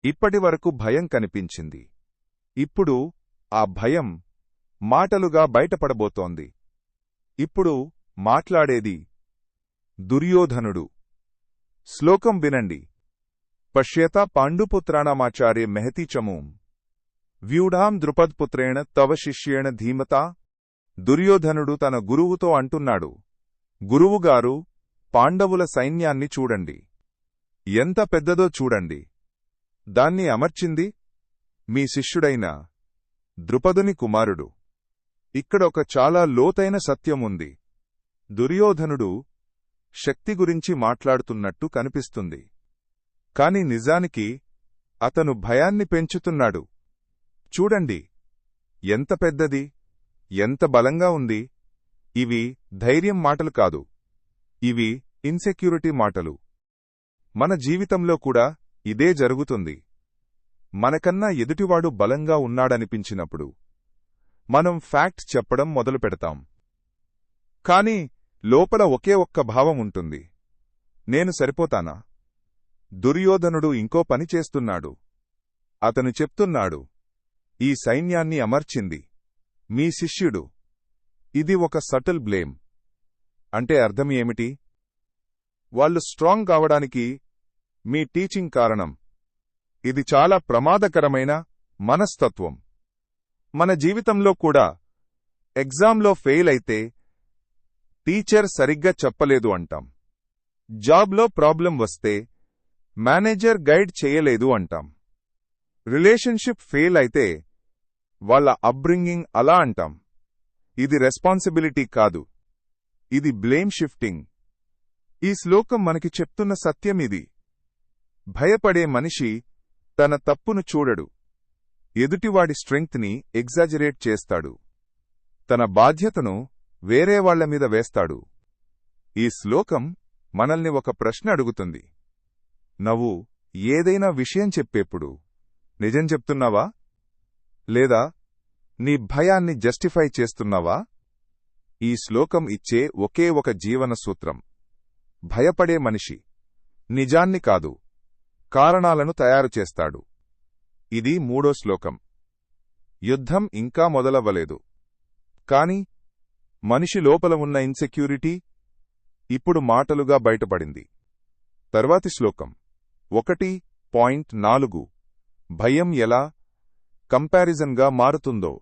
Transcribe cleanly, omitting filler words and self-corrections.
ఇప్పటివరకు భయం కనిపించింది. ఇప్పుడు ఆ భయం మాటలుగా బయటపడబోతోంది. ఇప్పుడు మాట్లాడేది దుర్యోధనుడు. శ్లోకం వినండి. పశ్యేత పాండుపుత్రాణమాచార్య మెహతి చమూం వ్యూఢాం ద్రుపద్పుత్రేణ తవ శిష్యేణ ధీమతా. దుర్యోధనుడు తన గురువుతో అంటున్నాడు, గురువుగారు, పాండవుల సైన్యాన్ని చూడండి. ఎంత పెద్దదో చూడండి. దాన్ని అమర్చింది మీ శిష్యుడైన ద్రుపదుని కుమారుడు. ఇక్కడ ఒక చాలా లోతైన సత్యముంది. దుర్యోధనుడు శక్తి గురించి మాట్లాడుతున్నట్టు కనిపిస్తుంది. కాని నిజానికి అతను భయాన్ని పెంచుతున్నాడు. చూడండి, ఎంత పెద్దది, ఎంత బలంగా ఉంది. ఇవి ధైర్యం మాటలు కాదు, ఇవి ఇన్సెక్యూరిటీ మాటలు. మన జీవితంలో కూడా ఇదే జరుగుతుంది. మనకన్నా ఎదుటివాడు బలంగా ఉన్నాడనిపించినప్పుడు మనం ఫ్యాక్ట్స్ చెప్పడం మొదలుపెడతాం. కాని లోపల ఒకే ఒక్క భావం ఉంటుంది, నేను సరిపోతానా? దుర్యోధనుడు ఇంకో పని చేస్తున్నాడు. అతను చెప్తున్నాడు, ఈ సైన్యాన్ని అమర్చింది మీ శిష్యుడు. ఇది ఒక సటిల్ బ్లేమ్. అంటే అర్థం ఏమిటి? వాళ్ళు స్ట్రాంగ్ కావడానికి మీ టీచింగ్ కారణం. ఇది చాలా ప్రమాదకరమైన మనస్తత్వం. మన జీవితంలో కూడా ఎగ్జామ్లో ఫెయిల్ అయితే టీచర్ సరిగ్గా చెప్పలేదు అంటాం. జాబ్లో ప్రాబ్లం వస్తే మేనేజర్ గైడ్ చేయలేదు అంటాం. రిలేషన్షిప్ ఫెయిల్ అయితే వాళ్ళ అప్బ్రింగింగ్ అలా అంటాం. ఇది రెస్పాన్సిబిలిటీ కాదు, ఇది బ్లేమ్ షిఫ్టింగ్. ఈ శ్లోకం మనకి చెప్తున్న సత్యమిది. భయపడే మనిషి తన తప్పును చూడడు, ఎదుటివాడి స్ట్రెంగ్త్ని ఎగ్జాజరేట్ చేస్తాడు, తన బాధ్యతను వేరేవాళ్ల మీద వేస్తాడు. ఈ శ్లోకం మనల్ని ఒక ప్రశ్న అడుగుతుంది. నువ్వు ఏదైనా విషయం చెప్పేప్పుడు నిజం చెప్తున్నావా, లేదా నీ భయాన్ని జస్టిఫై చేస్తున్నావా? ఈ శ్లోకం ఇచ్చే ఒకే ఒక జీవన సూత్రం: భయపడే మనిషి నిజాన్ని కాదు, కారణాలను తయారు చేస్తాడు. ఇది మూడో శ్లోకం. యుద్ధం ఇంకా మొదలవ్వలేదు, కాని మనిషి లోపల ఉన్న ఇన్సెక్యూరిటీ ఇప్పుడు మాటలుగా బయటపడింది. తర్వాతి శ్లోకం 1.4 భయం ఎలా కంపారిజన్గా మారుతుందో.